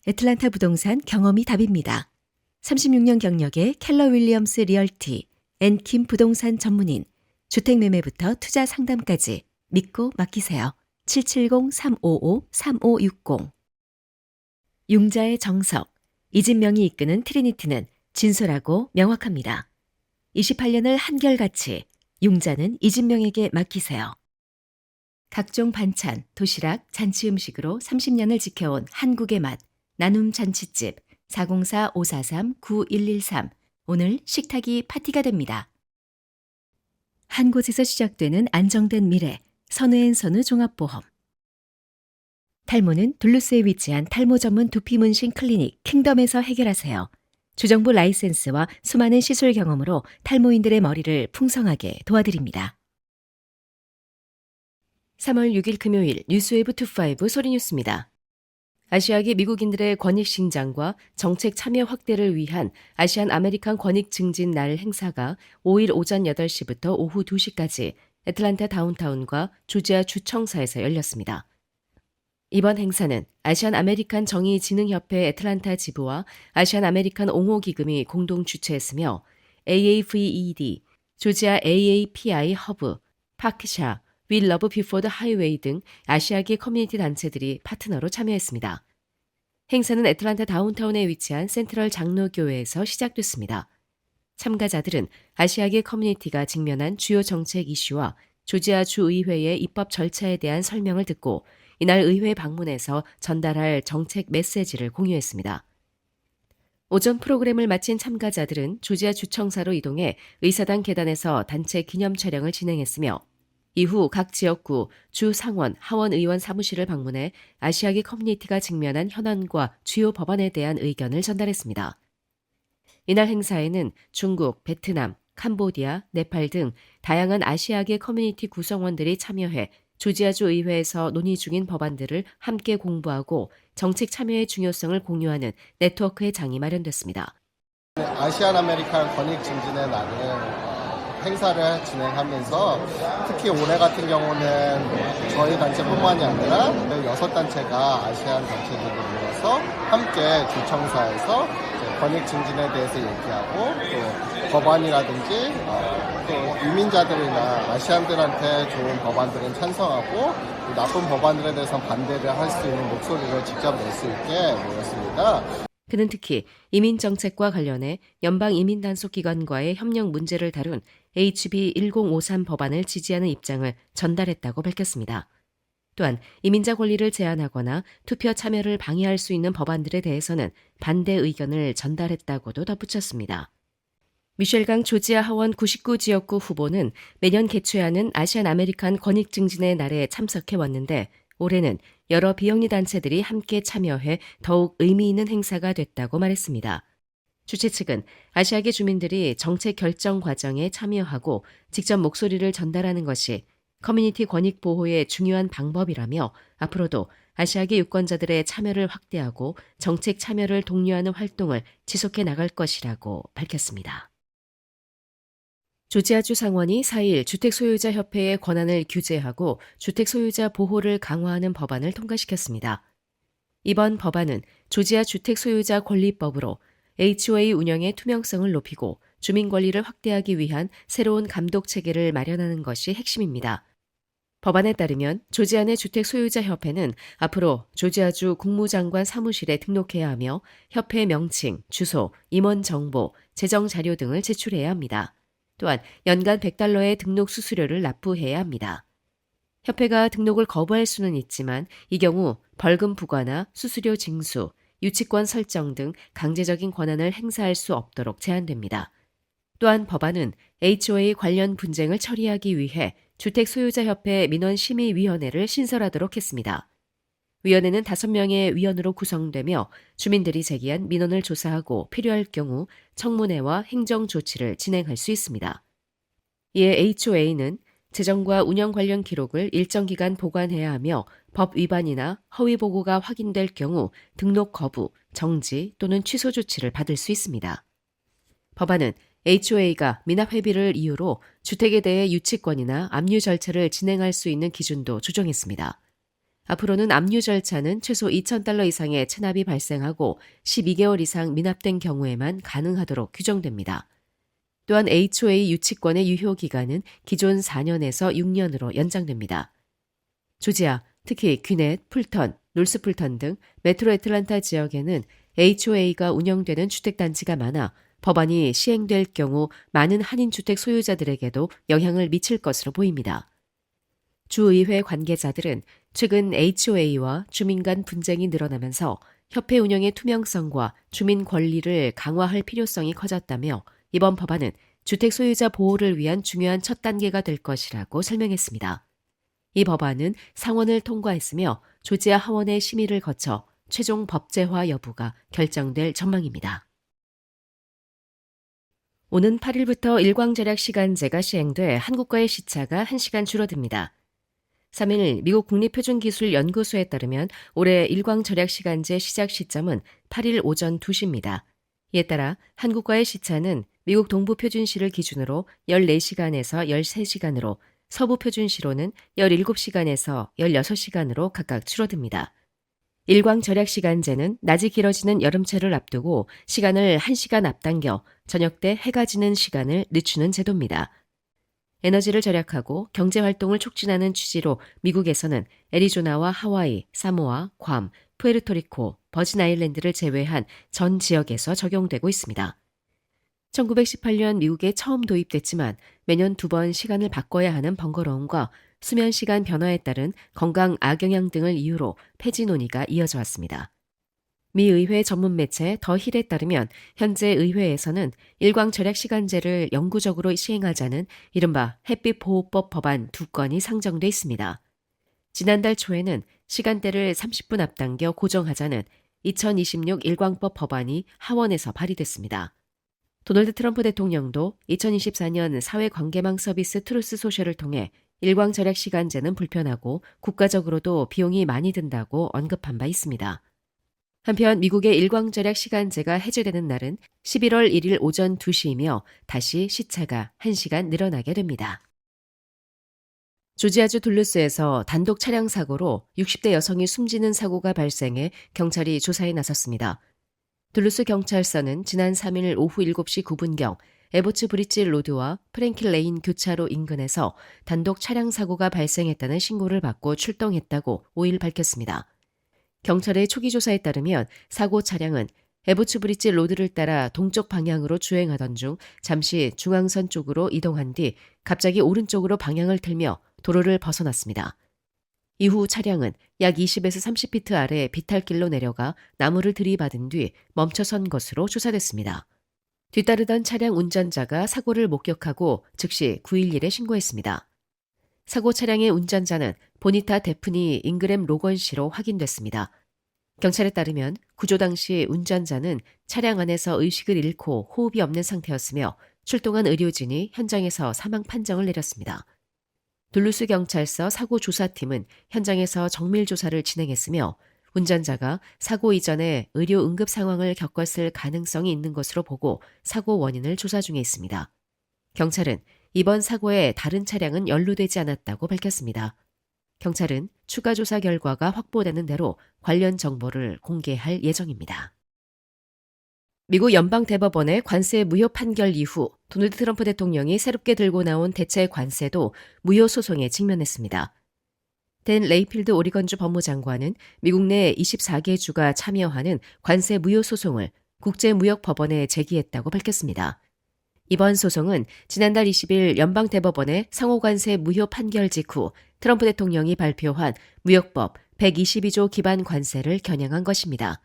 애틀란타 부동산 경험이 답입니다. 36년 경력의 켈러 윌리엄스 리얼티, 앤킴 부동산 전문인, 주택 매매부터 투자 상담까지 믿고 맡기세요. 770-355-3560. 융자의 정석, 이진명이 이끄는 트리니티는 진솔하고 명확합니다. 28년을 한결같이 융자는 이진명에게 맡기세요. 각종 반찬, 도시락, 잔치 음식으로 30년을 지켜온 한국의 맛, 나눔 잔치집 404-543-9113. 오늘 식탁이 파티가 됩니다. 한 곳에서 시작되는 안정된 미래, 선우앤선우 종합보험. 탈모는 둘루스에 위치한 탈모 전문 두피 문신 클리닉 킹덤에서 해결하세요. 주정부 라이센스와 수많은 시술 경험으로 탈모인들의 머리를 풍성하게 도와드립니다. 3월 6일 금요일 뉴스웨이브25 소리뉴스입니다. 아시아계 미국인들의 권익 신장과 정책 참여 확대를 위한 아시안 아메리칸 권익 증진 날 행사가 5일 오전 8시부터 오후 2시까지 애틀란타 다운타운과 조지아 주청사에서 열렸습니다. 이번 행사는 아시안 아메리칸 정의진흥협회 애틀란타 지부와 아시안 아메리칸 옹호기금이 공동 주최했으며 AAVED, 조지아 AAPI 허브, 파크샤, We Love Before the Highway 등 아시아계 커뮤니티 단체들이 파트너로 참여했습니다. 행사는 애틀란타 다운타운에 위치한 센트럴 장로교회에서 시작됐습니다. 참가자들은 아시아계 커뮤니티가 직면한 주요 정책 이슈와 조지아 주의회의 입법 절차에 대한 설명을 듣고 이날 의회 방문에서 전달할 정책 메시지를 공유했습니다. 오전 프로그램을 마친 참가자들은 조지아 주청사로 이동해 의사당 계단에서 단체 기념 촬영을 진행했으며 이후 각 지역구, 주 상원, 하원 의원 사무실을 방문해 아시아계 커뮤니티가 직면한 현안과 주요 법안에 대한 의견을 전달했습니다. 이날 행사에는 중국, 베트남, 캄보디아, 네팔 등 다양한 아시아계 커뮤니티 구성원들이 참여해 조지아주 의회에서 논의 중인 법안들을 함께 공부하고 정책 참여의 중요성을 공유하는 네트워크의 장이 마련됐습니다. 아시안 아메리칸 권익 증진의 날은 행사를 진행하면서 특히 올해 같은 경우는 저희 단체뿐만이 아니라 6단체가 아시안 단체들이 모여서 함께 주청사에서 권익 증진에 대해서 얘기하고 또 법안이라든지 또 이민자들이나 아시안들한테 좋은 법안들은 찬성하고 나쁜 법안들에 대해서 반대를 할 수 있는 목소리를 직접 낼 수 있게 모였습니다. 그는 특히 이민 정책과 관련해 연방 이민 단속 기관과의 협력 문제를 다룬 HB 1053 법안을 지지하는 입장을 전달했다고 밝혔습니다. 또한 이민자 권리를 제한하거나 투표 참여를 방해할 수 있는 법안들에 대해서는 반대 의견을 전달했다고도 덧붙였습니다. 미셸 강 조지아 하원 99지역구 후보는 매년 개최하는 아시안 아메리칸 권익 증진의 날에 참석해 왔는데 올해는 여러 비영리 단체들이 함께 참여해 더욱 의미 있는 행사가 됐다고 말했습니다. 주최 측은 아시아계 주민들이 정책 결정 과정에 참여하고 직접 목소리를 전달하는 것이 커뮤니티 권익 보호의 중요한 방법이라며 앞으로도 아시아계 유권자들의 참여를 확대하고 정책 참여를 독려하는 활동을 지속해 나갈 것이라고 밝혔습니다. 조지아주 상원이 4일 주택소유자협회의 권한을 규제하고 주택소유자 보호를 강화하는 법안을 통과시켰습니다. 이번 법안은 조지아 주택소유자 권리법으로 HOA 운영의 투명성을 높이고 주민 권리를 확대하기 위한 새로운 감독 체계를 마련하는 것이 핵심입니다. 법안에 따르면 조지아 내 주택소유자협회는 앞으로 조지아주 국무장관 사무실에 등록해야 하며 협회 명칭, 주소, 임원 정보, 재정 자료 등을 제출해야 합니다. 또한 연간 $100의 등록 수수료를 납부해야 합니다. 협회가 등록을 거부할 수는 있지만 이 경우 벌금 부과나 수수료 징수, 유치권 설정 등 강제적인 권한을 행사할 수 없도록 제한됩니다. 또한 법안은 HOA 관련 분쟁을 처리하기 위해 주택소유자협회 민원심의위원회를 신설하도록 했습니다. 위원회는 5명의 위원으로 구성되며 주민들이 제기한 민원을 조사하고 필요할 경우 청문회와 행정조치를 진행할 수 있습니다. 이에 HOA는 재정과 운영 관련 기록을 일정 기간 보관해야 하며 법 위반이나 허위 보고가 확인될 경우 등록 거부, 정지 또는 취소 조치를 받을 수 있습니다. 법안은 HOA가 미납회비를 이유로 주택에 대해 유치권이나 압류 절차를 진행할 수 있는 기준도 조정했습니다. 앞으로는 압류 절차는 최소 $2,000 이상의 체납이 발생하고 12개월 이상 미납된 경우에만 가능하도록 규정됩니다. 또한 HOA 유치권의 유효 기간은 기존 4년에서 6년으로 연장됩니다. 조지아, 특히 귀넷, 풀턴, 놀스풀턴 등 메트로 애틀란타 지역에는 HOA가 운영되는 주택단지가 많아 법안이 시행될 경우 많은 한인주택 소유자들에게도 영향을 미칠 것으로 보입니다. 주의회 관계자들은 최근 HOA와 주민 간 분쟁이 늘어나면서 협회 운영의 투명성과 주민 권리를 강화할 필요성이 커졌다며 이번 법안은 주택 소유자 보호를 위한 중요한 첫 단계가 될 것이라고 설명했습니다. 이 법안은 상원을 통과했으며 조지아 하원의 심의를 거쳐 최종 법제화 여부가 결정될 전망입니다. 오는 8일부터 일광절약 시간제가 시행돼 한국과의 시차가 1시간 줄어듭니다. 3일 미국 국립표준기술연구소에 따르면 올해 일광절약 시간제 시작 시점은 8일 오전 2시입니다. 이에 따라 한국과의 시차는 미국 동부표준시를 기준으로 14시간에서 13시간으로 서부표준시로는 17시간에서 16시간으로 각각 줄어듭니다. 일광절약시간제는 낮이 길어지는 여름철을 앞두고 시간을 1시간 앞당겨 저녁 때 해가 지는 시간을 늦추는 제도입니다. 에너지를 절약하고 경제활동을 촉진하는 취지로 미국에서는 애리조나와 하와이, 사모아, 괌, 푸에르토리코, 버진 아일랜드를 제외한 전 지역에서 적용되고 있습니다. 1918년 미국에 처음 도입됐지만 매년 2번 시간을 바꿔야 하는 번거로움과 수면 시간 변화에 따른 건강 악영향 등을 이유로 폐지 논의가 이어져 왔습니다. 미 의회 전문 매체 더 힐에 따르면 현재 의회에서는 일광절약시간제를 영구적으로 시행하자는 이른바 햇빛보호법 법안 2건이 상정돼 있습니다. 지난달 초에는 시간대를 30분 앞당겨 고정하자는 2026 일광법 법안이 하원에서 발의됐습니다. 도널드 트럼프 대통령도 2024년 사회관계망 서비스 트루스 소셜을 통해 일광절약시간제는 불편하고 국가적으로도 비용이 많이 든다고 언급한 바 있습니다. 한편 미국의 일광절약시간제가 해제되는 날은 11월 1일 오전 2시이며 다시 시차가 1시간 늘어나게 됩니다. 조지아주 둘루스에서 단독 차량 사고로 60대 여성이 숨지는 사고가 발생해 경찰이 조사에 나섰습니다. 둘루스 경찰서는 지난 3일 오후 7시 9분경 에보츠 브릿지 로드와 프랭킬 레인 교차로 인근에서 단독 차량 사고가 발생했다는 신고를 받고 출동했다고 5일 밝혔습니다. 경찰의 초기 조사에 따르면 사고 차량은 에보츠 브릿지 로드를 따라 동쪽 방향으로 주행하던 중 잠시 중앙선 쪽으로 이동한 뒤 갑자기 오른쪽으로 방향을 틀며 도로를 벗어났습니다. 이후 차량은 약 20에서 30피트 아래 비탈길로 내려가 나무를 들이받은 뒤 멈춰선 것으로 조사됐습니다. 뒤따르던 차량 운전자가 사고를 목격하고 즉시 911에 신고했습니다. 사고 차량의 운전자는 보니타 데프니 잉그램 로건 씨로 확인됐습니다. 경찰에 따르면 구조 당시 운전자는 차량 안에서 의식을 잃고 호흡이 없는 상태였으며 출동한 의료진이 현장에서 사망 판정을 내렸습니다. 둘루스 경찰서 사고조사팀은 현장에서 정밀 조사를 진행했으며 운전자가 사고 이전에 의료 응급 상황을 겪었을 가능성이 있는 것으로 보고 사고 원인을 조사 중에 있습니다. 경찰은 이번 사고에 다른 차량은 연루되지 않았다고 밝혔습니다. 경찰은 추가 조사 결과가 확보되는 대로 관련 정보를 공개할 예정입니다. 미국 연방대법원의 관세 무효 판결 이후 도널드 트럼프 대통령이 새롭게 들고 나온 대체 관세도 무효 소송에 직면했습니다. 댄 레이필드 오리건주 법무장관은 미국 내 24개 주가 참여하는 관세 무효 소송을 국제무역법원에 제기했다고 밝혔습니다. 이번 소송은 지난달 20일 연방대법원의 상호관세 무효 판결 직후 트럼프 대통령이 발표한 무역법 122조 기반 관세를 겨냥한 것입니다.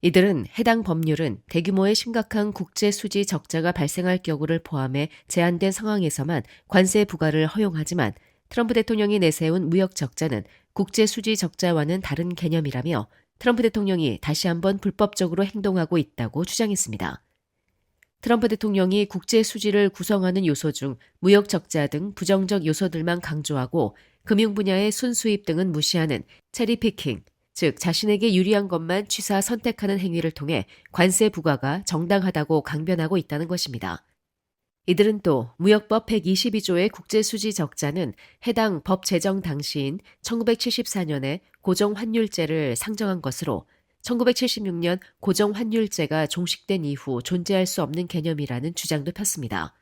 이들은 해당 법률은 대규모의 심각한 국제 수지 적자가 발생할 경우를 포함해 제한된 상황에서만 관세 부과를 허용하지만 트럼프 대통령이 내세운 무역 적자는 국제 수지 적자와는 다른 개념이라며 트럼프 대통령이 다시 한번 불법적으로 행동하고 있다고 주장했습니다. 트럼프 대통령이 국제 수지를 구성하는 요소 중 무역 적자 등 부정적 요소들만 강조하고 금융 분야의 순수입 등은 무시하는 체리피킹, 즉 자신에게 유리한 것만 취사 선택하는 행위를 통해 관세 부과가 정당하다고 강변하고 있다는 것입니다. 이들은 또 무역법 122조의 국제수지 적자는 해당 법 제정 당시인 1974년에 고정환율제를 상정한 것으로 1976년 고정환율제가 종식된 이후 존재할 수 없는 개념이라는 주장도 폈습니다.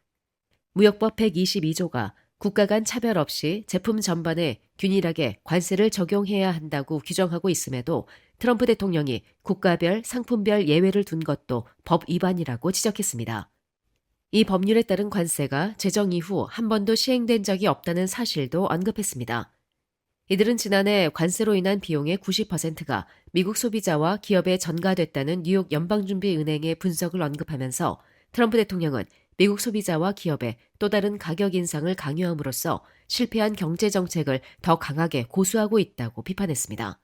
무역법 122조가 국가 간 차별 없이 제품 전반에 균일하게 관세를 적용해야 한다고 규정하고 있음에도 트럼프 대통령이 국가별, 상품별 예외를 둔 것도 법 위반이라고 지적했습니다. 이 법률에 따른 관세가 제정 이후 한 번도 시행된 적이 없다는 사실도 언급했습니다. 이들은 지난해 관세로 인한 비용의 90%가 미국 소비자와 기업에 전가됐다는 뉴욕 연방준비은행의 분석을 언급하면서 트럼프 대통령은 미국 소비자와 기업에 또 다른 가격 인상을 강요함으로써 실패한 경제정책을 더 강하게 고수하고 있다고 비판했습니다.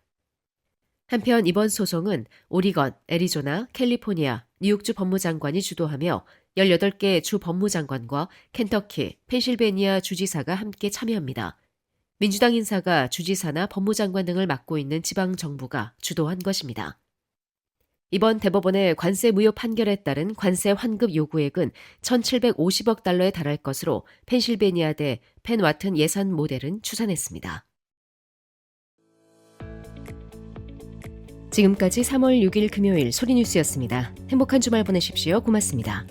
한편 이번 소송은 오리건, 애리조나, 캘리포니아, 뉴욕주 법무장관이 주도하며 18개 주 법무장관과 켄터키, 펜실베니아 주지사가 함께 참여합니다. 민주당 인사가 주지사나 법무장관 등을 맡고 있는 지방정부가 주도한 것입니다. 이번 대법원의 관세 무효 판결에 따른 관세 환급 요구액은 1,750억 달러에 달할 것으로 펜실베니아대 펜와튼 예산 모델은 추산했습니다. 지금까지 3월 6일 금요일 소리뉴스였습니다. 행복한 주말 보내십시오. 고맙습니다.